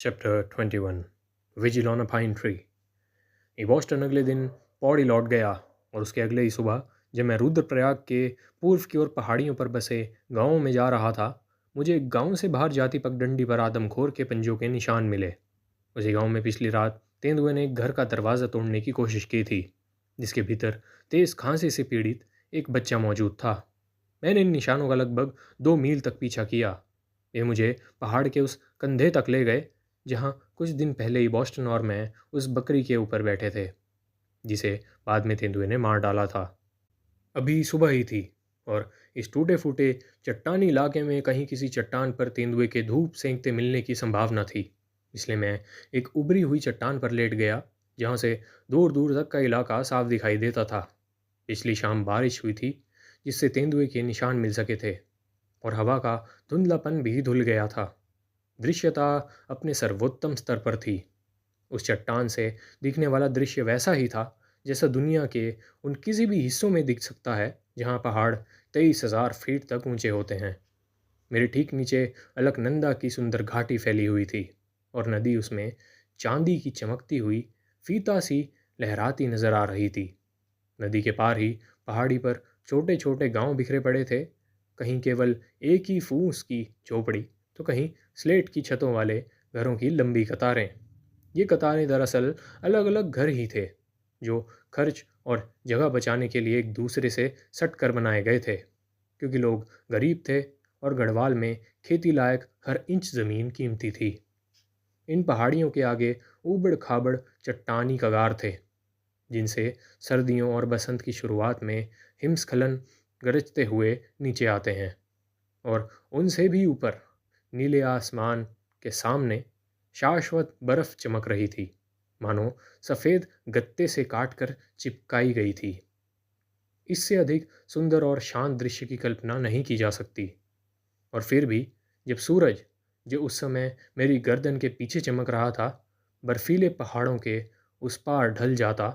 Chapter 21 vigil on a pine tree. ये Boston अगले दिन पौड़ी लौट गया और उसके अगले ही सुबह जब मैं रुद्रप्रयाग के पूर्व की ओर पहाड़ियों पर बसे गांवों में जा रहा था, मुझे गांव से बाहर जाती पगडंडी पर आदमखोर के पंजों के निशान मिले। उसी गांव में पिछली रात तेंदुए ने एक घर का दरवाज़ा तोड़ने की कोशिश की थी, जिसके भीतर तेज खांसी से पीड़ित एक बच्चा मौजूद था। मैंने इन निशानों का लगभग 2 मील तक पीछा किया। ये मुझे पहाड़ के उस कंधे तक ले गए जहाँ कुछ दिन पहले ही बॉस्टन और मैं उस बकरी के ऊपर बैठे थे, जिसे बाद में तेंदुए ने मार डाला था। अभी सुबह ही थी और इस टूटे फूटे चट्टानी इलाके में कहीं किसी चट्टान पर तेंदुए के धूप सेंकते मिलने की संभावना थी। इसलिए मैं एक उभरी हुई चट्टान पर लेट गया, जहाँ से दूर दूर तक का इलाका साफ दिखाई देता था। पिछली शाम बारिश हुई थी, जिससे तेंदुए के निशान मिल सके थे और हवा का धुंधलापन भी धुल गया था। दृश्यता अपने सर्वोत्तम स्तर पर थी। उस चट्टान से दिखने वाला दृश्य वैसा ही था जैसा दुनिया के उन किसी भी हिस्सों में दिख सकता है जहाँ पहाड़ 23,000 फीट तक ऊंचे होते हैं। मेरे ठीक नीचे अलकनंदा की सुंदर घाटी फैली हुई थी और नदी उसमें चांदी की चमकती हुई फीता सी लहराती नजर आ रही थी। नदी के पार ही पहाड़ी पर छोटे छोटे गांव बिखरे पड़े थे, कहीं केवल एक ही फूस की झोपड़ी तो कहीं स्लेट की छतों वाले घरों की लंबी कतारें। ये कतारें दरअसल अलग अलग घर ही थे, जो खर्च और जगह बचाने के लिए एक दूसरे से सट कर बनाए गए थे, क्योंकि लोग गरीब थे और गढ़वाल में खेती लायक हर इंच ज़मीन कीमती थी। इन पहाड़ियों के आगे ऊबड़ खाबड़ चट्टानी कगार थे, जिनसे सर्दियों और बसंत की शुरुआत में हिमस्खलन गरजते हुए नीचे आते हैं। और उनसे भी ऊपर नीले आसमान के सामने शाश्वत बर्फ चमक रही थी, मानो सफ़ेद गत्ते से काटकर चिपकाई गई थी। इससे अधिक सुंदर और शांत दृश्य की कल्पना नहीं की जा सकती। और फिर भी जब सूरज, जो उस समय मेरी गर्दन के पीछे चमक रहा था, बर्फीले पहाड़ों के उस पार ढल जाता,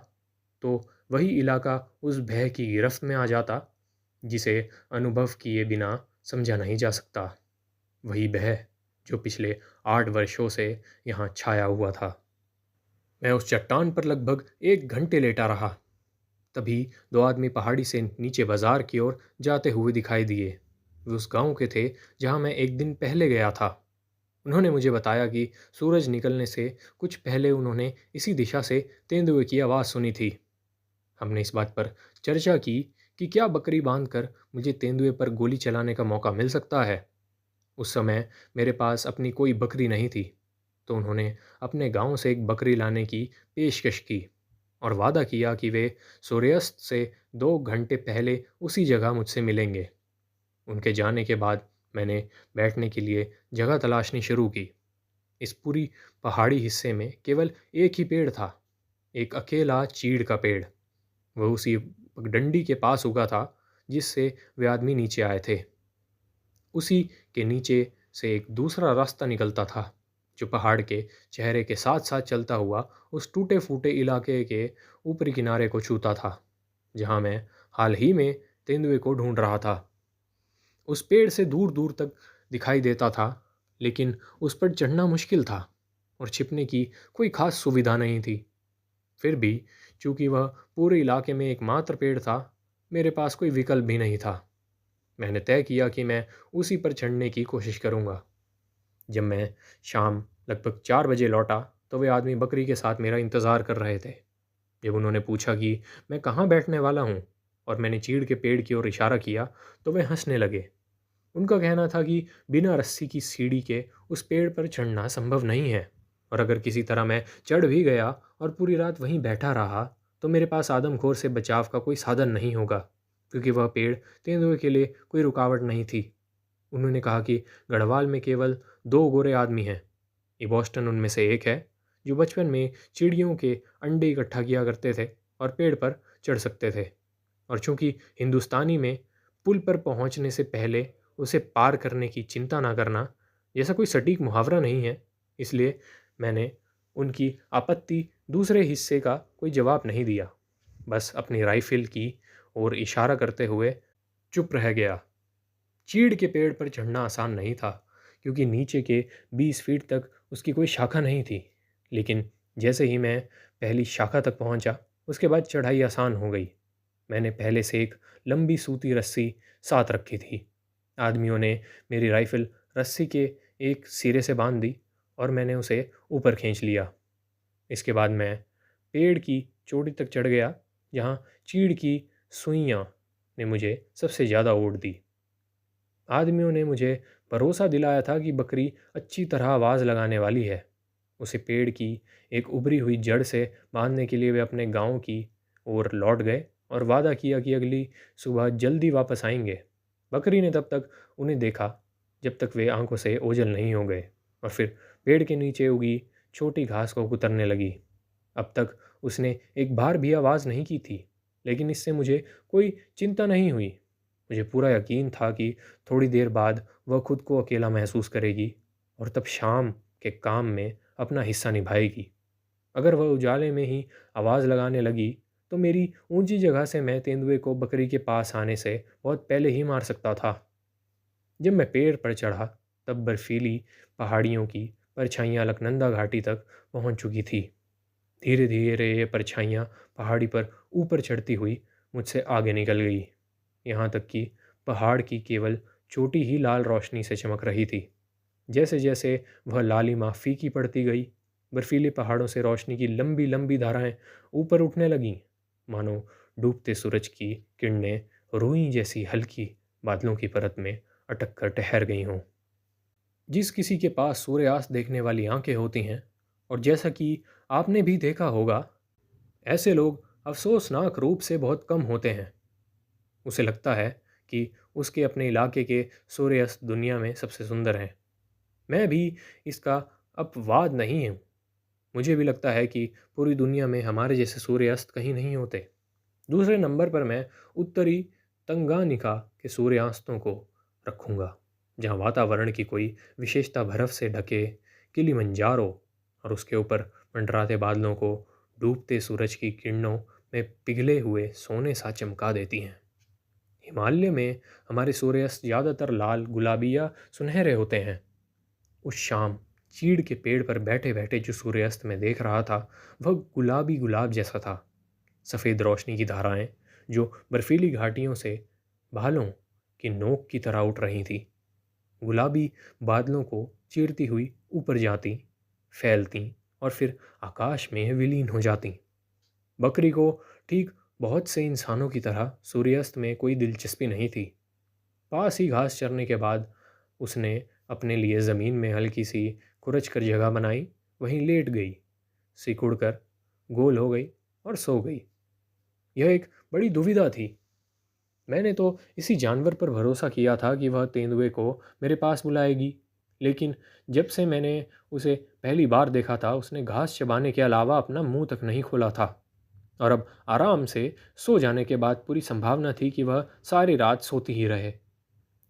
तो वही इलाका उस भय की गिरफ्त में आ जाता जिसे अनुभव किए बिना समझा नहीं जा सकता। वही भय जो पिछले 8 वर्षों से यहाँ छाया हुआ था। मैं उस चट्टान पर लगभग 1 घंटे लेटा रहा। तभी 2 आदमी पहाड़ी से नीचे बाजार की ओर जाते हुए दिखाई दिए। वे उस गांव के थे जहां मैं एक दिन पहले गया था। उन्होंने मुझे बताया कि सूरज निकलने से कुछ पहले उन्होंने इसी दिशा से तेंदुए की आवाज़ सुनी थी। हमने इस बात पर चर्चा की कि क्या बकरी बांधकर मुझे तेंदुए पर गोली चलाने का मौका मिल सकता है। उस समय मेरे पास अपनी कोई बकरी नहीं थी, तो उन्होंने अपने गांव से एक बकरी लाने की पेशकश की और वादा किया कि वे सूर्यास्त से 2 घंटे पहले उसी जगह मुझसे मिलेंगे। उनके जाने के बाद मैंने बैठने के लिए जगह तलाशनी शुरू की। इस पूरी पहाड़ी हिस्से में केवल एक ही पेड़ था, एक अकेला चीड़ का पेड़। वह उसी पगडंडी के पास उगा था जिससे वे आदमी नीचे आए थे। उसी के नीचे से एक दूसरा रास्ता निकलता था, जो पहाड़ के चेहरे के साथ साथ चलता हुआ उस टूटे फूटे इलाके के ऊपरी किनारे को छूता था, जहाँ मैं हाल ही में तेंदुए को ढूंढ रहा था। उस पेड़ से दूर दूर तक दिखाई देता था, लेकिन उस पर चढ़ना मुश्किल था और छिपने की कोई खास सुविधा नहीं थी। फिर भी चूंकि वह पूरे इलाके में एकमात्र पेड़ था, मेरे पास कोई विकल्प भी नहीं था। मैंने तय किया कि मैं उसी पर चढ़ने की कोशिश करूंगा। जब मैं शाम लगभग 4 बजे लौटा, तो वे आदमी बकरी के साथ मेरा इंतज़ार कर रहे थे। जब उन्होंने पूछा कि मैं कहाँ बैठने वाला हूँ और मैंने चीड़ के पेड़ की ओर इशारा किया, तो वे हंसने लगे। उनका कहना था कि बिना रस्सी की सीढ़ी के उस पेड़ पर चढ़ना संभव नहीं है, और अगर किसी तरह मैं चढ़ भी गया और पूरी रात वहीं बैठा रहा, तो मेरे पास आदमखोर से बचाव का कोई साधन नहीं होगा, क्योंकि वह पेड़ तेंदुए के लिए कोई रुकावट नहीं थी। उन्होंने कहा कि गढ़वाल में केवल 2 गोरे आदमी हैं। ये बॉस्टन उनमें से एक है, जो बचपन में चिड़ियों के अंडे इकट्ठा किया करते थे और पेड़ पर चढ़ सकते थे। और चूंकि हिंदुस्तानी में पुल पर पहुंचने से पहले उसे पार करने की चिंता ना करना जैसा कोई सटीक मुहावरा नहीं है, इसलिए मैंने उनकी आपत्ति दूसरे हिस्से का कोई जवाब नहीं दिया, बस अपनी राइफल की ओर इशारा करते हुए चुप रह गया। चीड़ के पेड़ पर चढ़ना आसान नहीं था, क्योंकि नीचे के 20 फीट तक उसकी कोई शाखा नहीं थी, लेकिन जैसे ही मैं पहली शाखा तक पहुंचा, उसके बाद चढ़ाई आसान हो गई। मैंने पहले से एक लंबी सूती रस्सी साथ रखी थी। आदमियों ने मेरी राइफल रस्सी के एक सिरे से बांध दी और मैंने उसे ऊपर खींच लिया। इसके बाद मैं पेड़ की चोटी तक चढ़ गया, जहाँ चीड़ की सुइयाँ ने मुझे सबसे ज़्यादा ओढ़ दी। आदमियों ने मुझे भरोसा दिलाया था कि बकरी अच्छी तरह आवाज़ लगाने वाली है। उसे पेड़ की एक उभरी हुई जड़ से बांधने के लिए वे अपने गांव की ओर लौट गए और वादा किया कि अगली सुबह जल्दी वापस आएंगे। बकरी ने तब तक उन्हें देखा जब तक वे आंखों से ओझल नहीं हो गए, और फिर पेड़ के नीचे उगी छोटी घास को कुतरने लगी। अब तक उसने एक बार भी आवाज़ नहीं की थी, लेकिन इससे मुझे कोई चिंता नहीं हुई। मुझे पूरा यकीन था कि थोड़ी देर बाद वह खुद को अकेला महसूस करेगी और तब शाम के काम में अपना हिस्सा निभाएगी। अगर वह उजाले में ही आवाज़ लगाने लगी तो मेरी ऊंची जगह से मैं तेंदुए को बकरी के पास आने से बहुत पहले ही मार सकता था। जब मैं पेड़ पर चढ़ा तब बर्फीली पहाड़ियों की परछाइयाँ अलकनंदा घाटी तक पहुंच चुकी थी। धीरे धीरे ये परछाइयाँ पहाड़ी पर ऊपर चढ़ती हुई मुझसे आगे निकल गई, यहाँ तक कि पहाड़ की केवल चोटी ही लाल रोशनी से चमक रही थी। जैसे जैसे वह लालिमा फीकी पड़ती गई, बर्फीले पहाड़ों से रोशनी की लंबी लंबी धाराएं ऊपर उठने लगीं, मानो डूबते सूरज की किरणें रुई जैसी हल्की बादलों की परत में अटक कर ठहर गई हों। जिस किसी के पास सूर्यास्त देखने वाली आंखें होती हैं, और जैसा कि आपने भी देखा होगा, ऐसे लोग अफसोसनाक रूप से बहुत कम होते हैं। उसे लगता है कि उसके अपने इलाके के सूर्यास्त दुनिया में सबसे सुंदर हैं। मैं भी इसका अपवाद नहीं हूँ। मुझे भी लगता है कि पूरी दुनिया में हमारे जैसे सूर्यास्त कहीं नहीं होते। दूसरे नंबर पर मैं उत्तरी तंगानिका के सूर्यास्तों को रखूँगा, जहाँ वातावरण की कोई विशेषता बर्फ से ढके किलिमंजारो और उसके ऊपर मंडराते बादलों को डूबते सूरज की किरणों में पिघले हुए सोने सा चमका देती हैं। हिमालय में हमारे सूर्यास्त ज़्यादातर लाल, गुलाबी या सुनहरे होते हैं। उस शाम चीड़ के पेड़ पर बैठे बैठे जो सूर्यास्त में देख रहा था, वह गुलाबी गुलाब जैसा था। सफ़ेद रोशनी की धाराएं जो बर्फीली घाटियों से भालों की नोक की तरह उठ रही थी, गुलाबी बादलों को चीरती हुई ऊपर जाती, फैलती और फिर आकाश में विलीन हो जाती। बकरी को ठीक बहुत से इंसानों की तरह सूर्यास्त में कोई दिलचस्पी नहीं थी। पास ही घास चरने के बाद उसने अपने लिए ज़मीन में हल्की सी खुरच कर जगह बनाई, वहीं लेट गई, सिकुड़ कर गोल हो गई और सो गई। यह एक बड़ी दुविधा थी। मैंने तो इसी जानवर पर भरोसा किया था कि वह तेंदुए को मेरे पास बुलाएगी, लेकिन जब से मैंने उसे पहली बार देखा था, उसने घास चबाने के अलावा अपना मुंह तक नहीं खोला था, और अब आराम से सो जाने के बाद पूरी संभावना थी कि वह सारी रात सोती ही रहे।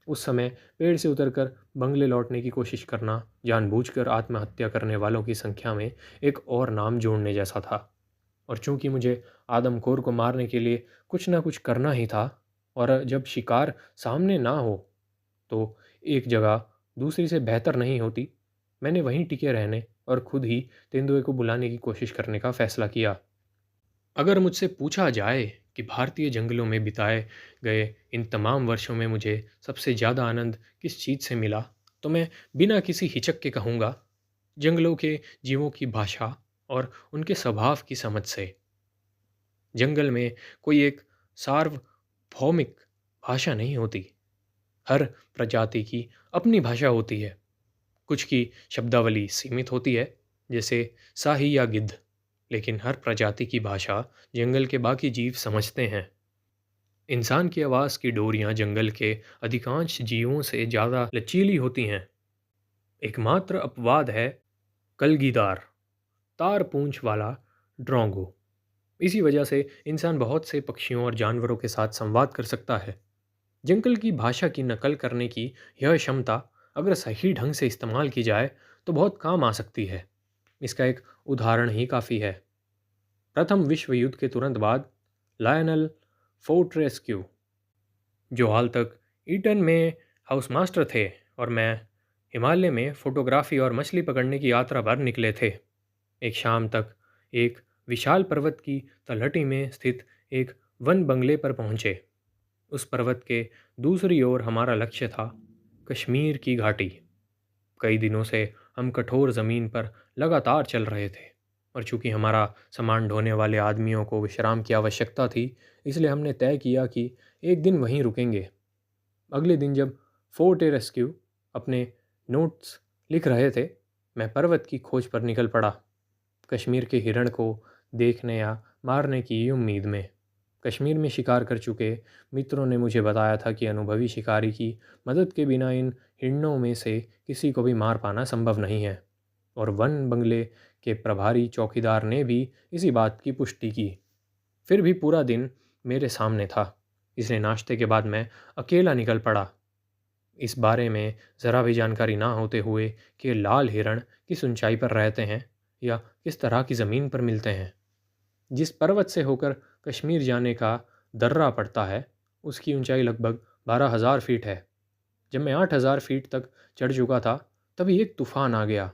उस समय पेड़ से उतरकर बंगले लौटने की कोशिश करना जानबूझकर आत्महत्या करने वालों की संख्या में एक और नाम जोड़ने जैसा था। और चूंकि मुझे आदमखोर को मारने के लिए कुछ ना कुछ करना ही था, और जब शिकार सामने ना हो तो एक जगह दूसरी से बेहतर नहीं होती, मैंने वहीं टिके रहने और खुद ही तेंदुए को बुलाने की कोशिश करने का फैसला किया। अगर मुझसे पूछा जाए कि भारतीय जंगलों में बिताए गए इन तमाम वर्षों में मुझे सबसे ज़्यादा आनंद किस चीज़ से मिला, तो मैं बिना किसी हिचक के कहूँगा, जंगलों के जीवों की भाषा और उनके स्वभाव की समझ से। जंगल में कोई एक सार्वभौमिक भाषा नहीं होती। हर प्रजाति की अपनी भाषा होती है। कुछ की शब्दावली सीमित होती है, जैसे साही या गिद्ध, लेकिन हर प्रजाति की भाषा जंगल के बाकी जीव समझते हैं। इंसान की आवाज़ की डोरियां जंगल के अधिकांश जीवों से ज़्यादा लचीली होती हैं। एकमात्र अपवाद है कलगीदार, तार पूंछ वाला ड्रोंगो। इसी वजह से इंसान बहुत से पक्षियों और जानवरों के साथ संवाद कर सकता है। जंगल की भाषा की नकल करने की यह क्षमता अगर सही ढंग से इस्तेमाल की जाए तो बहुत काम आ सकती है। इसका एक उदाहरण ही काफ़ी है। प्रथम विश्व युद्ध के तुरंत बाद लायनल फोर्टेस्क्यू, जो हाल तक ईटन में हाउस मास्टर थे और मैं हिमालय में फोटोग्राफी और मछली पकड़ने की यात्रा पर निकले थे। एक शाम तक एक विशाल पर्वत की तलहटी में स्थित एक वन बंगले पर पहुंचे। उस पर्वत के दूसरी ओर हमारा लक्ष्य था, कश्मीर की घाटी। कई दिनों से हम कठोर ज़मीन पर लगातार चल रहे थे, और चूंकि हमारा सामान ढोने वाले आदमियों को विश्राम की आवश्यकता थी, इसलिए हमने तय किया कि एक दिन वहीं रुकेंगे। अगले दिन जब फोर्ट ए रेस्क्यू अपने नोट्स लिख रहे थे, मैं पर्वत की खोज पर निकल पड़ा, कश्मीर के हिरण को देखने या मारने की उम्मीद में। कश्मीर में शिकार कर चुके मित्रों ने मुझे बताया था कि अनुभवी शिकारी की मदद के बिना इन हिरणों में से किसी को भी मार पाना संभव नहीं है, और वन बंगले के प्रभारी चौकीदार ने भी इसी बात की पुष्टि की। फिर भी पूरा दिन मेरे सामने था, इसलिए नाश्ते के बाद मैं अकेला निकल पड़ा, इस बारे में ज़रा भी जानकारी ना होते हुए कि लाल हिरण किस ऊंचाई पर रहते हैं या किस तरह की ज़मीन पर मिलते हैं। जिस पर्वत से होकर कश्मीर जाने का दर्रा पड़ता है, उसकी ऊंचाई लगभग 12,000 फीट है। जब मैं 8,000 फीट तक चढ़ चुका था, तभी एक तूफान आ गया।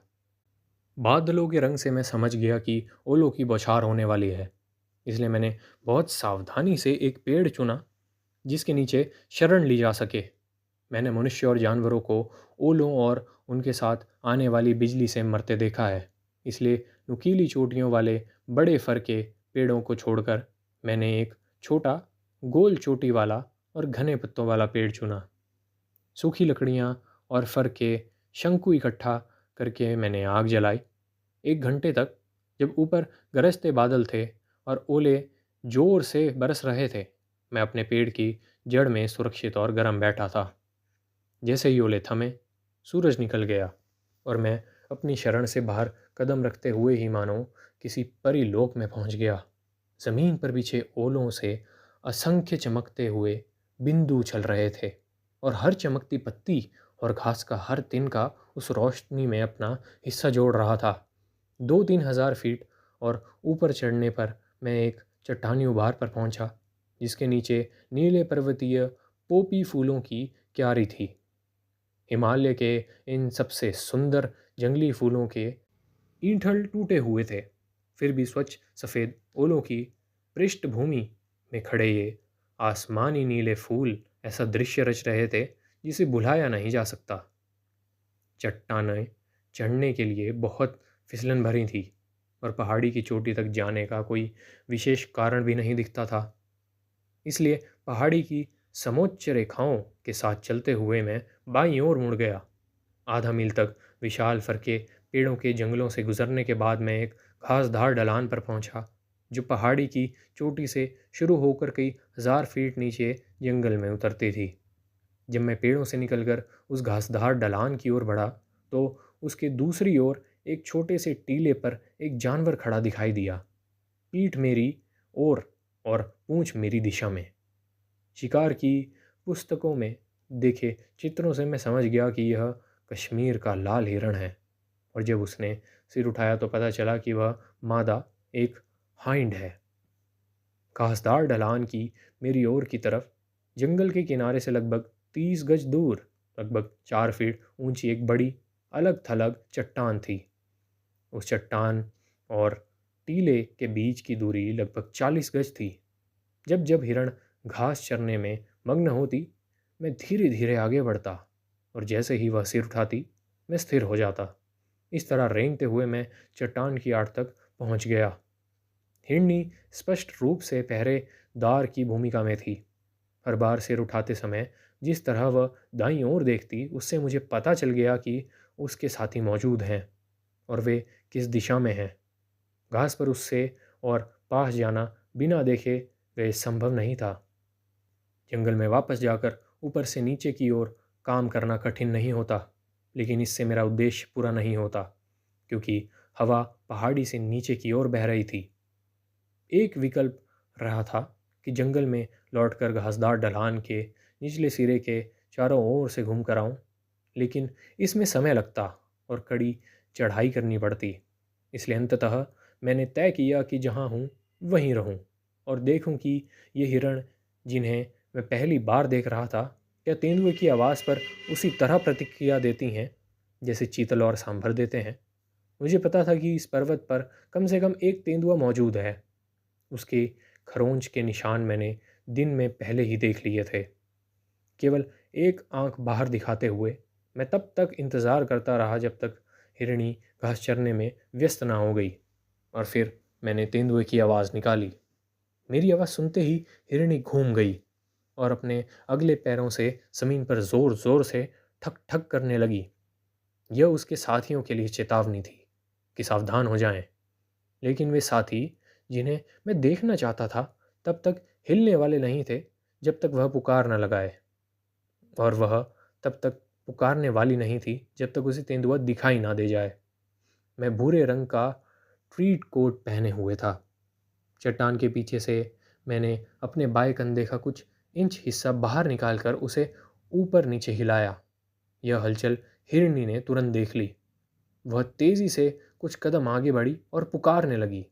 बादलों के रंग से मैं समझ गया कि ओलों की बौछार होने वाली है, इसलिए मैंने बहुत सावधानी से एक पेड़ चुना जिसके नीचे शरण ली जा सके। मैंने मनुष्य और जानवरों को ओलों और उनके साथ आने वाली बिजली से मरते देखा है, इसलिए नुकीली चोटियों वाले बड़े फर के पेड़ों को छोड़कर मैंने एक छोटा, गोल चोटी वाला और घने पत्तों वाला पेड़ चुना। सूखी लकड़ियाँ और फर के शंकु इकट्ठा करके मैंने आग जलाई। 1 घंटे तक, जब ऊपर गरजते बादल थे और ओले जोर से बरस रहे थे, मैं अपने पेड़ की जड़ में सुरक्षित और गर्म बैठा था। जैसे ही ओले थमे, सूरज निकल गया, और मैं अपनी शरण से बाहर कदम रखते हुए ही मानो किसी परी लोक में पहुंच गया। ज़मीन पर बिछे ओलों से असंख्य चमकते हुए बिंदु चल रहे थे, और हर चमकती पत्ती और घास का हर तिनका उस रोशनी में अपना हिस्सा जोड़ रहा था। 2-3 हज़ार फीट और ऊपर चढ़ने पर मैं एक चट्टानी उभार पर पहुंचा, जिसके नीचे नीले पर्वतीय पोपी फूलों की क्यारी थी। हिमालय के इन सबसे सुंदर जंगली फूलों के ईंठल टूटे हुए थे, फिर भी स्वच्छ सफ़ेद ओलों की पृष्ठभूमि में खड़े ये आसमानी नीले फूल ऐसा दृश्य रच रहे थे जिसे भुलाया नहीं जा सकता। चट्टानें चढ़ने के लिए बहुत फिसलन भरी थी, और पहाड़ी की चोटी तक जाने का कोई विशेष कारण भी नहीं दिखता था। इसलिए पहाड़ी की समोच्च रेखाओं के साथ चलते हुए मैं बाईं ओर मुड़ गया। आधा मील तक विशाल फर के पेड़ों के जंगलों से गुजरने के बाद मैं एक घासदार ढलान पर पहुंचा, जो पहाड़ी की चोटी से शुरू होकर कई हज़ार फीट नीचे जंगल में उतरती थी। जब मैं पेड़ों से निकलकर उस घासदार ढलान की ओर बढ़ा, तो उसके दूसरी ओर एक छोटे से टीले पर एक जानवर खड़ा दिखाई दिया, पीठ मेरी ओर और पूंछ मेरी दिशा में। शिकार की पुस्तकों में देखे चित्रों से मैं समझ गया कि यह कश्मीर का लाल हिरण है, और जब उसने सिर उठाया तो पता चला कि वह मादा एक हाइंड है। घासदार ढलान की मेरी ओर की तरफ जंगल के किनारे से लगभग 30 गज दूर, लगभग 4 फीट ऊंची एक बड़ी अलग थलग चट्टान थी। उस चट्टान और टीले के बीच की दूरी लगभग 40 गज थी। जब जब हिरण घास चरने में मग्न होती, मैं धीरे धीरे आगे बढ़ता, और जैसे ही वह सिर उठाती, मैं स्थिर हो जाता। इस तरह रेंगते हुए मैं चट्टान की आड़ तक पहुंच गया। हिरनी स्पष्ट रूप से पहरेदार की भूमिका में थी। हर बार सिर उठाते समय जिस तरह वह दाईं ओर देखती, उससे मुझे पता चल गया कि उसके साथी मौजूद हैं, और वे किस दिशा में हैं। घास पर उससे और पास जाना बिना देखे गए संभव नहीं था। जंगल में वापस जाकर ऊपर से नीचे की ओर काम करना कठिन नहीं होता, लेकिन इससे मेरा उद्देश्य पूरा नहीं होता, क्योंकि हवा पहाड़ी से नीचे की ओर बह रही थी। एक विकल्प रहा था कि जंगल में लौटकर घासदार ढलान के निचले सिरे के चारों ओर से घूम कर आऊँ, लेकिन इसमें समय लगता और कड़ी चढ़ाई करनी पड़ती। इसलिए अंततः मैंने तय किया कि जहाँ हूँ वहीं रहूँ, और देखूँ कि ये हिरण जिन्हें मैं पहली बार देख रहा था, क्या तेंदुए की आवाज़ पर उसी तरह प्रतिक्रिया देती हैं जैसे चीतल और सांभर देते हैं। मुझे पता था कि इस पर्वत पर कम से कम एक तेंदुआ मौजूद है। उसकी खरोंच के निशान मैंने दिन में पहले ही देख लिए थे। केवल एक आंख बाहर दिखाते हुए मैं तब तक इंतज़ार करता रहा जब तक हिरणी घास चरने में व्यस्त ना हो गई, और फिर मैंने तेंदुए की आवाज़ निकाली। मेरी आवाज़ सुनते ही हिरणी घूम गई और अपने अगले पैरों से ज़मीन पर ज़ोर ज़ोर से ठक ठक करने लगी। यह उसके साथियों के लिए चेतावनी थी कि सावधान हो जाएं। लेकिन वे साथी, जिन्हें मैं देखना चाहता था, तब तक हिलने वाले नहीं थे जब तक वह पुकार न लगाए, और वह तब तक पुकारने वाली नहीं थी जब तक उसे तेंदुआ दिखाई ना दे जाए। मैं भूरे रंग का ट्रीट कोट पहने हुए था। चट्टान के पीछे से मैंने अपने बाएं कंधे का कुछ इंच हिस्सा बाहर निकालकर उसे ऊपर नीचे हिलाया। यह हलचल हिरनी ने तुरंत देख ली। वह तेजी से कुछ कदम आगे बढ़ी और पुकारने लगी।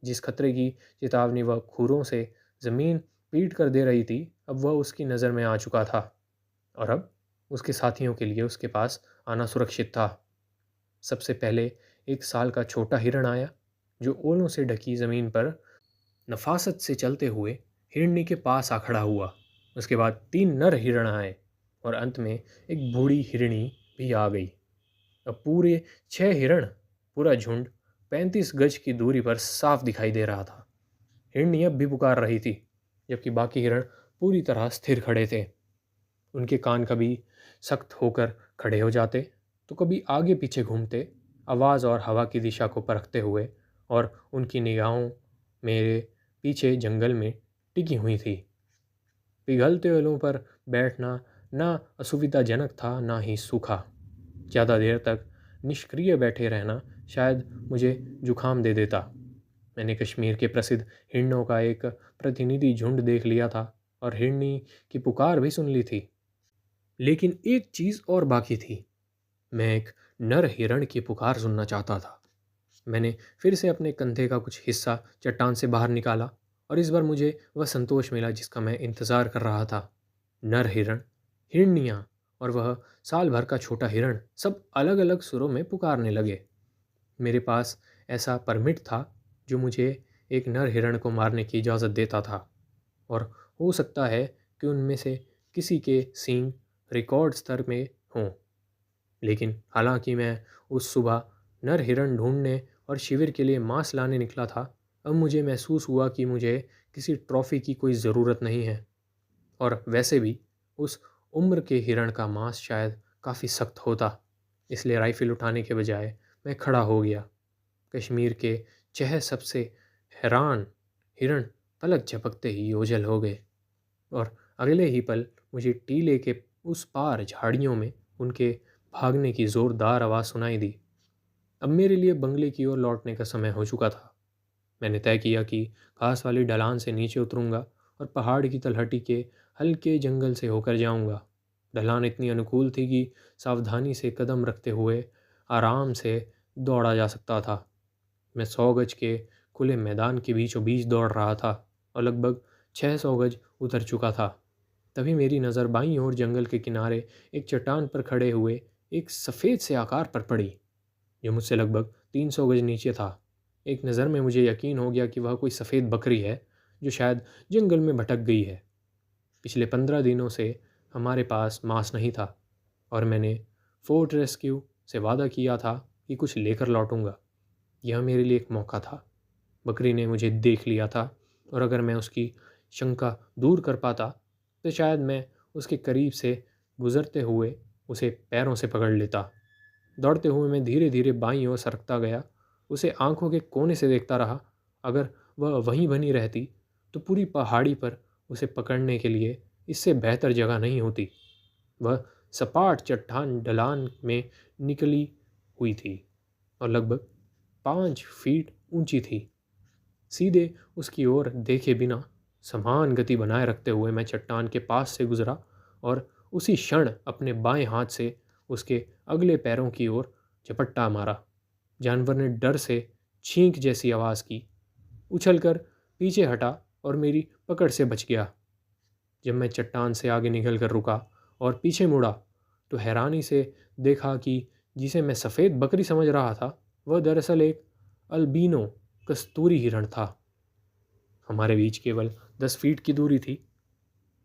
जिस खतरे की चेतावनी वह खुरों से जमीन पीट कर दे रही थी, अब वह उसकी नज़र में आ चुका था, और अब उसके साथियों के लिए उसके पास आना सुरक्षित था। सबसे पहले एक साल का छोटा हिरण आया, जो ओलों से ढकी जमीन पर नफासत से चलते हुए हिरनी के पास आ खड़ा हुआ। उसके बाद 3 नर हिरण आए, और अंत में एक बूढ़ी हिरणी भी आ गई। अब पूरे 6 हिरण, पूरा झुंड 35 गज की दूरी पर साफ दिखाई दे रहा था। हिरनी अब भी पुकार रही थी, जबकि बाकी हिरण पूरी तरह स्थिर खड़े थे। उनके कान कभी सख्त होकर खड़े हो जाते, तो कभी आगे पीछे घूमते, आवाज़ और हवा की दिशा को परखते हुए, और उनकी निगाहों मेरे पीछे जंगल में टिकी हुई थी। पिघलते ओलों पर बैठना ना असुविधाजनक था, ना ही सूखा। ज़्यादा देर तक निष्क्रिय बैठे रहना शायद मुझे जुखाम दे देता। मैंने कश्मीर के प्रसिद्ध हिरणों का एक प्रतिनिधि झुंड देख लिया था, और हिरनी की पुकार भी सुन ली थी। लेकिन एक चीज़ और बाकी थी। मैं एक नर हिरण की पुकार सुनना चाहता था। मैंने फिर से अपने कंधे का कुछ हिस्सा चट्टान से बाहर निकाला, और इस बार मुझे वह संतोष मिला जिसका मैं इंतज़ार कर रहा था। नर हिरण, हिरनियाँ और वह साल भर का छोटा हिरण सब अलग अलग सुरों में पुकारने लगे। मेरे पास ऐसा परमिट था जो मुझे एक नर हिरण को मारने की इजाज़त देता था, और हो सकता है कि उनमें से किसी के सींग रिकॉर्ड स्तर में हों। लेकिन हालांकि मैं उस सुबह नर हिरण ढूंढने और शिविर के लिए मांस लाने निकला था, अब मुझे महसूस हुआ कि मुझे किसी ट्रॉफी की कोई ज़रूरत नहीं है। और वैसे भी उस उम्र के हिरण का मांस शायद काफ़ी सख्त होता। इसलिए राइफल उठाने के बजाय मैं खड़ा हो गया। कश्मीर के 6 सबसे हैरान हिरण पलक झपकते ही ओझल हो गए, और अगले ही पल मुझे टीले के उस पार झाड़ियों में उनके भागने की ज़ोरदार आवाज़ सुनाई दी। अब मेरे लिए बंगले की ओर लौटने का समय हो चुका था। मैंने तय किया कि घास वाली ढलान से नीचे उतरूंगा और पहाड़ की तलहटी के हल्के जंगल से होकर जाऊंगा। ढलान इतनी अनुकूल थी कि सावधानी से कदम रखते हुए आराम से दौड़ा जा सकता था। मैं 100 गज के खुले मैदान के बीचों बीच दौड़ रहा था, और लगभग 600 गज उतर चुका था। तभी मेरी नज़र बाईं ओर जंगल के किनारे एक चट्टान पर खड़े हुए एक सफ़ेद से आकार पर पड़ी, जो मुझसे लगभग 300 गज नीचे था। एक नज़र में मुझे यकीन हो गया कि वह कोई सफ़ेद बकरी है जो शायद जंगल में भटक गई है। पिछले 15 दिनों से हमारे पास मांस नहीं था, और मैंने फोर्ट रेस्क्यू से वादा किया था कि कुछ लेकर लौटूंगा। यह मेरे लिए एक मौका था। बकरी ने मुझे देख लिया था, और अगर मैं उसकी शंका दूर कर पाता तो शायद मैं उसके करीब से गुजरते हुए उसे पैरों से पकड़ लेता। दौड़ते हुए मैं धीरे धीरे बाईं ओर सरकता गया, उसे आंखों के कोने से देखता रहा। अगर वह वहीं बनी रहती तो पूरी पहाड़ी पर उसे पकड़ने के लिए इससे बेहतर जगह नहीं होती। वह सपाट चट्टान ढलान में निकली हुई थी, और लगभग 5 फीट ऊंची थी। सीधे उसकी ओर देखे बिना समान गति बनाए रखते हुए मैं चट्टान के पास से गुजरा, और उसी क्षण अपने बाएं हाथ से उसके अगले पैरों की ओर झपट्टा मारा। जानवर ने डर से छींक जैसी आवाज़ की, उछलकर पीछे हटा और मेरी पकड़ से बच गया। जब मैं चट्टान से आगे निकल कर रुका और पीछे मुड़ा, तो हैरानी से देखा कि जिसे मैं सफ़ेद बकरी समझ रहा था वह दरअसल एक अल्बिनो कस्तूरी हिरण था। हमारे बीच केवल 10 फीट की दूरी थी।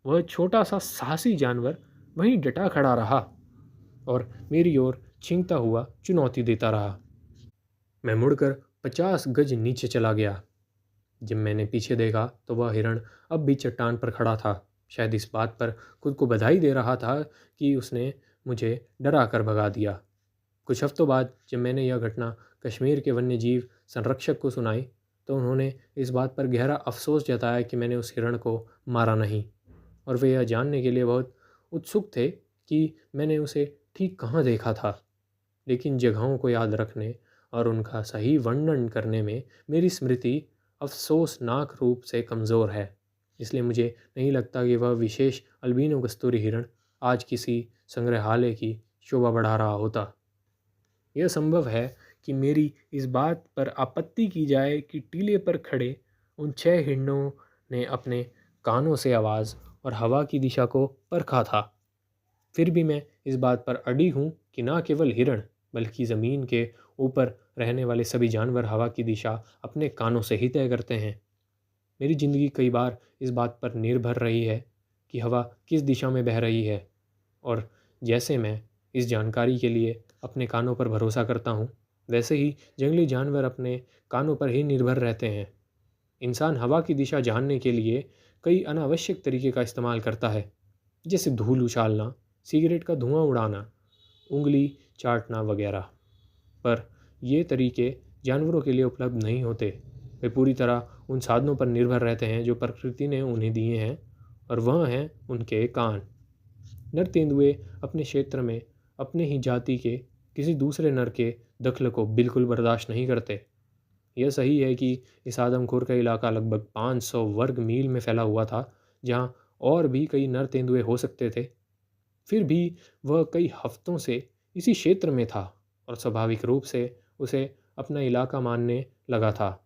वह छोटा सा साहसी जानवर वहीं डटा खड़ा रहा और मेरी ओर छींकता हुआ चुनौती देता रहा। मैं मुड़कर 50 गज नीचे चला गया। जब मैंने पीछे देखा तो वह हिरण अब भी चट्टान पर खड़ा था, शायद इस बात पर खुद को बधाई दे रहा था कि उसने मुझे डरा कर भगा दिया। कुछ हफ्तों बाद जब मैंने यह घटना कश्मीर के वन्य जीव संरक्षक को सुनाई तो उन्होंने इस बात पर गहरा अफसोस जताया कि मैंने उस हिरण को मारा नहीं, और वे यह जानने के लिए बहुत उत्सुक थे कि मैंने उसे ठीक कहाँ देखा था। लेकिन जगहों को याद रखने और उनका सही वर्णन करने में मेरी स्मृति अफसोसनाक रूप से कमज़ोर है, इसलिए मुझे नहीं लगता कि वह विशेष अल्बिनो कस्तूरी हिरण आज किसी संग्रहालय की शोभा बढ़ा रहा होता। यह संभव है कि मेरी इस बात पर आपत्ति की जाए कि टीले पर खड़े उन 6 हिरणों ने अपने कानों से आवाज़ और हवा की दिशा को परखा था। फिर भी मैं इस बात पर अड़ी हूँ कि न केवल हिरण बल्कि ज़मीन के ऊपर रहने वाले सभी जानवर हवा की दिशा अपने कानों से ही तय करते हैं। मेरी ज़िंदगी कई बार इस बात पर निर्भर रही है कि हवा किस दिशा में बह रही है, और जैसे मैं इस जानकारी के लिए अपने कानों पर भरोसा करता हूँ, वैसे ही जंगली जानवर अपने कानों पर ही निर्भर रहते हैं। इंसान हवा की दिशा जानने के लिए कई अनावश्यक तरीके का इस्तेमाल करता है, जैसे धूल उछालना, सिगरेट का धुआं उड़ाना, उंगली चाटना वगैरह। पर ये तरीके जानवरों के लिए उपलब्ध नहीं होते। वे पूरी तरह उन साधनों पर निर्भर रहते हैं जो प्रकृति ने उन्हें दिए हैं, और वह हैं उनके कान। नर तेंदुए अपने क्षेत्र में अपने ही जाति के किसी दूसरे नर के दखल को बिल्कुल बर्दाश्त नहीं करते। यह सही है कि इस आदमखोर का इलाका लगभग 500 वर्ग मील में फैला हुआ था, जहाँ और भी कई नर तेंदुए हो सकते थे। फिर भी वह कई हफ्तों से इसी क्षेत्र में था और स्वाभाविक रूप से उसे अपना इलाका मानने लगा था।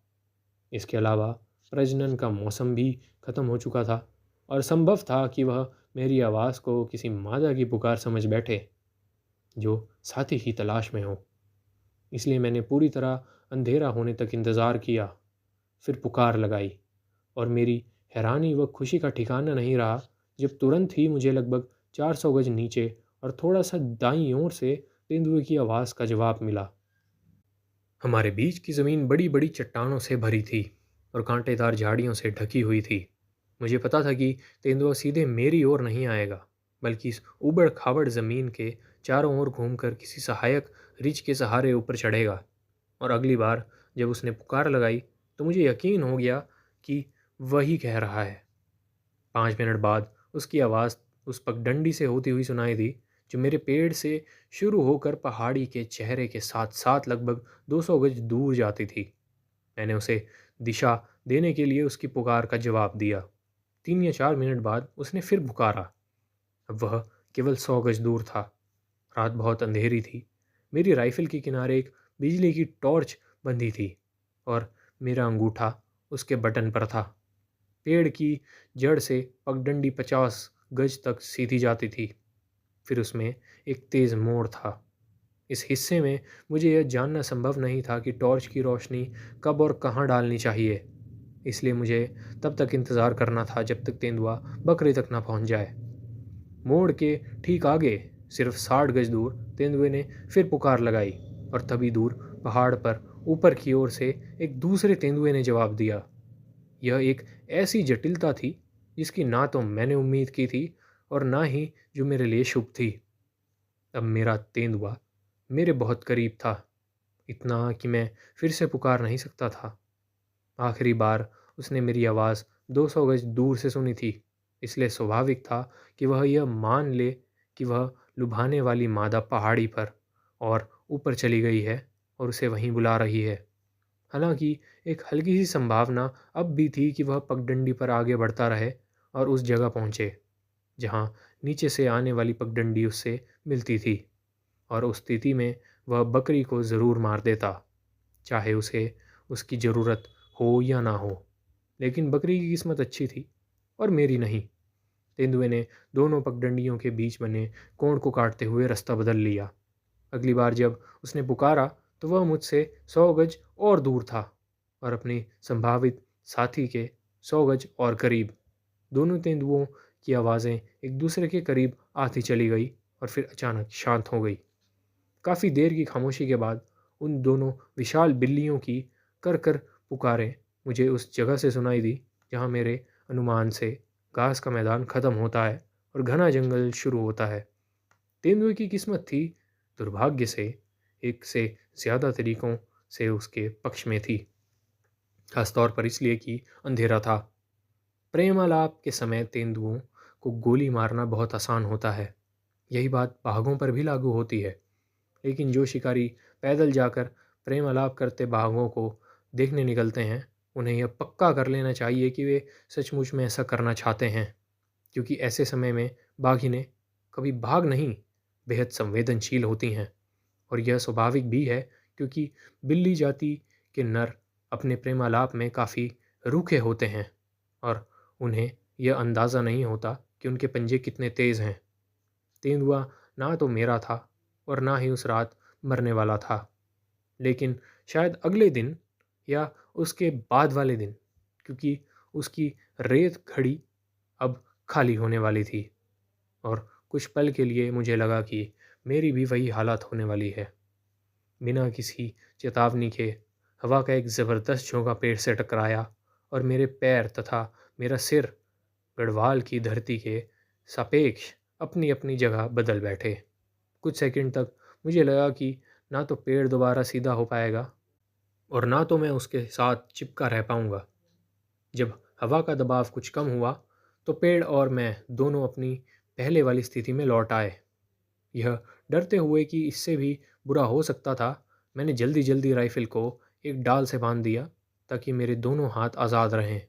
इसके अलावा प्रजनन का मौसम भी खत्म हो चुका था और संभव था कि वह मेरी आवाज़ को किसी मादा की पुकार समझ बैठे जो साथी की तलाश में हो। इसलिए मैंने पूरी तरह अंधेरा होने तक इंतज़ार किया, फिर पुकार लगाई, और मेरी हैरानी व खुशी का ठिकाना नहीं रहा जब तुरंत ही मुझे लगभग 400 गज नीचे और थोड़ा सा दाईं ओर से तेंदुए की आवाज़ का जवाब मिला। हमारे बीच की ज़मीन बड़ी बड़ी चट्टानों से भरी थी और कांटेदार झाड़ियों से ढकी हुई थी। मुझे पता था कि तेंदुआ सीधे मेरी ओर नहीं आएगा, बल्कि इस ऊबड़ खाबड़ ज़मीन के चारों ओर घूमकर किसी सहायक रिछ के सहारे ऊपर चढ़ेगा। और अगली बार जब उसने पुकार लगाई तो मुझे यकीन हो गया कि वही कह रहा है। 5 मिनट बाद उसकी आवाज़ उस पगडंडी से होती हुई सुनाई दी जो मेरे पेड़ से शुरू होकर पहाड़ी के चेहरे के साथ साथ लगभग 200 गज दूर जाती थी। मैंने उसे दिशा देने के लिए उसकी पुकार का जवाब दिया। 3 या 4 मिनट बाद उसने फिर पुकारा। अब वह केवल 100 गज दूर था। रात बहुत अंधेरी थी। मेरी राइफल के किनारे एक बिजली की टॉर्च बंधी थी और मेरा अंगूठा उसके बटन पर था। पेड़ की जड़ से पगडंडी 50 गज तक सीधी जाती थी। फिर उसमें एक तेज़ मोड़ था। इस हिस्से में मुझे यह जानना संभव नहीं था कि टॉर्च की रोशनी कब और कहाँ डालनी चाहिए, इसलिए मुझे तब तक इंतज़ार करना था जब तक तेंदुआ बकरी तक ना पहुँच जाए। मोड़ के ठीक आगे सिर्फ 60 गज दूर तेंदुए ने फिर पुकार लगाई, और तभी दूर पहाड़ पर ऊपर की ओर से एक दूसरे तेंदुए ने जवाब दिया। यह एक ऐसी जटिलता थी जिसकी ना तो मैंने उम्मीद की थी और ना ही जो मेरे लिए शुभ थी। अब मेरा तेंदुआ मेरे बहुत करीब था, इतना कि मैं फिर से पुकार नहीं सकता था। आखिरी बार उसने मेरी आवाज़ 200 गज दूर से सुनी थी, इसलिए स्वाभाविक था कि वह यह मान ले कि वह लुभाने वाली मादा पहाड़ी पर और ऊपर चली गई है और उसे वहीं बुला रही है। हालांकि एक हल्की सी संभावना अब भी थी कि वह पगडंडी पर आगे बढ़ता रहे और उस जगह पहुंचे जहां नीचे से आने वाली पगडंडी उससे मिलती थी, और उस स्थिति में वह बकरी को ज़रूर मार देता, चाहे उसे उसकी ज़रूरत हो या ना हो। लेकिन बकरी की किस्मत अच्छी थी और मेरी नहीं। तेंदुए ने दोनों पगडंडियों के बीच बने कोण को काटते हुए रास्ता बदल लिया। अगली बार जब उसने पुकारा तो वह मुझसे 100 गज और दूर था और अपनी संभावित साथी के 100 गज और करीब। दोनों तेंदुओं की आवाज़ें एक दूसरे के करीब आती चली गई और फिर अचानक शांत हो गई। काफ़ी देर की खामोशी के बाद उन दोनों विशाल बिल्लियों की कर कर पुकारें मुझे उस जगह से सुनाई दी जहाँ मेरे अनुमान से घास का मैदान ख़त्म होता है और घना जंगल शुरू होता है। तेंदुए की किस्मत थी, दुर्भाग्य से एक से ज़्यादा तरीक़ों से उसके पक्ष में थी, खास तौर पर इसलिए कि अंधेरा था। प्रेमालाप के समय तेंदुओं को गोली मारना बहुत आसान होता है। यही बात बाघों पर भी लागू होती है, लेकिन जो शिकारी पैदल जाकर प्रेमालाप करते बाघों को देखने निकलते हैं, उन्हें यह पक्का कर लेना चाहिए कि वे सचमुच में ऐसा करना चाहते हैं, क्योंकि ऐसे समय में बाघिनें कभी भाग नहीं, बेहद संवेदनशील होती हैं। और यह स्वाभाविक भी है, क्योंकि बिल्ली जाति के नर अपने प्रेमालाप में काफ़ी रूखे होते हैं और उन्हें यह अंदाज़ा नहीं होता कि उनके पंजे कितने तेज़ हैं। तेंदुआ ना तो मेरा था और ना ही उस रात मरने वाला था, लेकिन शायद अगले दिन या उसके बाद वाले दिन, क्योंकि उसकी रेत घड़ी अब खाली होने वाली थी और कुछ पल के लिए मुझे लगा कि मेरी भी वही हालत होने वाली है। बिना किसी चेतावनी के हवा का एक ज़बरदस्त झोंका पेड़ से टकराया और मेरे पैर तथा मेरा सिर गढ़वाल की धरती के सापेक्ष अपनी अपनी जगह बदल बैठे। कुछ सेकंड तक मुझे लगा कि ना तो पेड़ दोबारा सीधा हो पाएगा और ना तो मैं उसके साथ चिपका रह पाऊँगा। जब हवा का दबाव कुछ कम हुआ तो पेड़ और मैं दोनों अपनी पहले वाली स्थिति में लौट आए। यह डरते हुए कि इससे भी बुरा हो सकता था, मैंने जल्दी जल्दी राइफल को एक डाल से बांध दिया ताकि मेरे दोनों हाथ आज़ाद रहें।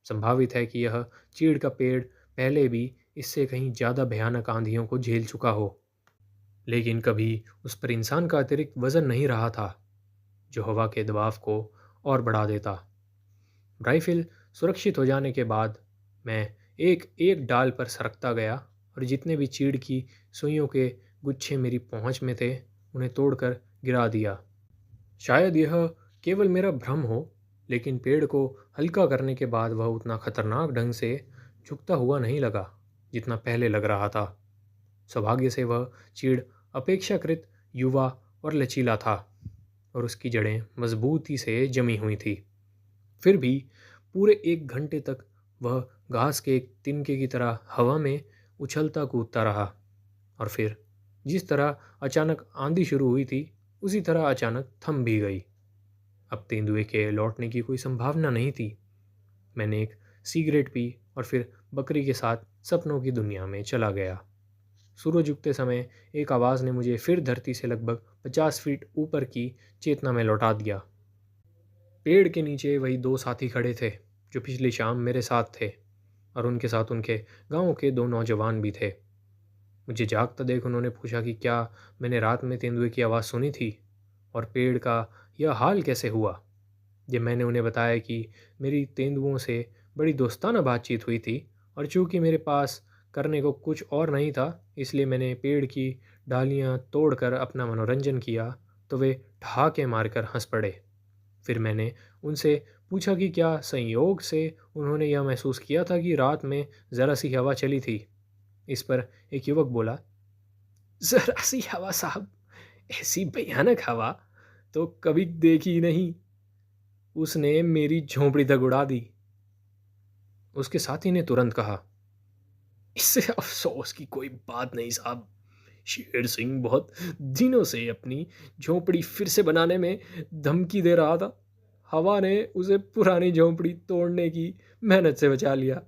संभावित है कि यह चीड़ का पेड़ पहले भी इससे कहीं ज़्यादा भयानक आंधियों को झेल चुका हो, लेकिन कभी उस पर इंसान का अतिरिक्त वज़न नहीं रहा था जो हवा के दबाव को और बढ़ा देता। राइफल सुरक्षित हो जाने के बाद मैं एक एक डाल पर सरकता गया और जितने भी चीड़ की सुइयों के गुच्छे मेरी पहुंच में थे उन्हें तोड़कर गिरा दिया। शायद यह केवल मेरा भ्रम हो, लेकिन पेड़ को हल्का करने के बाद वह उतना खतरनाक ढंग से झुकता हुआ नहीं लगा जितना पहले लग रहा था। सौभाग्य से वह चीड़ अपेक्षाकृत युवा और लचीला था और उसकी जड़ें मजबूती से जमी हुई थी। फिर भी पूरे 1 घंटे तक वह घास के एक तिनके की तरह हवा में उछलता कूदता रहा और फिर जिस तरह अचानक आंधी शुरू हुई थी उसी तरह अचानक थम भी गई। अब तेंदुए के लौटने की कोई संभावना नहीं थी। मैंने एक सिगरेट पी और फिर बकरी के साथ सपनों की दुनिया में चला गया। सूरज उगते समय एक आवाज़ ने मुझे फिर धरती से लगभग 50 फीट ऊपर की चेतना में लौटा दिया। पेड़ के नीचे वही 2 साथी खड़े थे जो पिछली शाम मेरे साथ थे और उनके साथ उनके गांव के 2 नौजवान भी थे। मुझे जागता देख उन्होंने पूछा कि क्या मैंने रात में तेंदुए की आवाज़ सुनी थी और पेड़ का यह हाल कैसे हुआ। जब मैंने उन्हें बताया कि मेरी तेंदुओं से बड़ी दोस्ताना बातचीत हुई थी और चूँकि मेरे पास करने को कुछ और नहीं था इसलिए मैंने पेड़ की डालियाँ तोड़कर अपना मनोरंजन किया, तो वे ठहाके मारकर हंस पड़े। फिर मैंने उनसे पूछा कि क्या संयोग से उन्होंने यह महसूस किया था कि रात में ज़रा सी हवा चली थी। इस पर एक युवक बोला, ज़रा सी हवा साहब, ऐसी भयानक हवा तो कभी देखी ही नहीं, उसने मेरी झोंपड़ी तक उड़ा दी। उसके साथी ने तुरंत कहा, इससे अफसोस की कोई बात नहीं साहब, शेर सिंह बहुत दिनों से अपनी झोंपड़ी फिर से बनाने में धमकी दे रहा था। हवा ने उसे पुरानी झोंपड़ी तोड़ने की मेहनत से बचा लिया।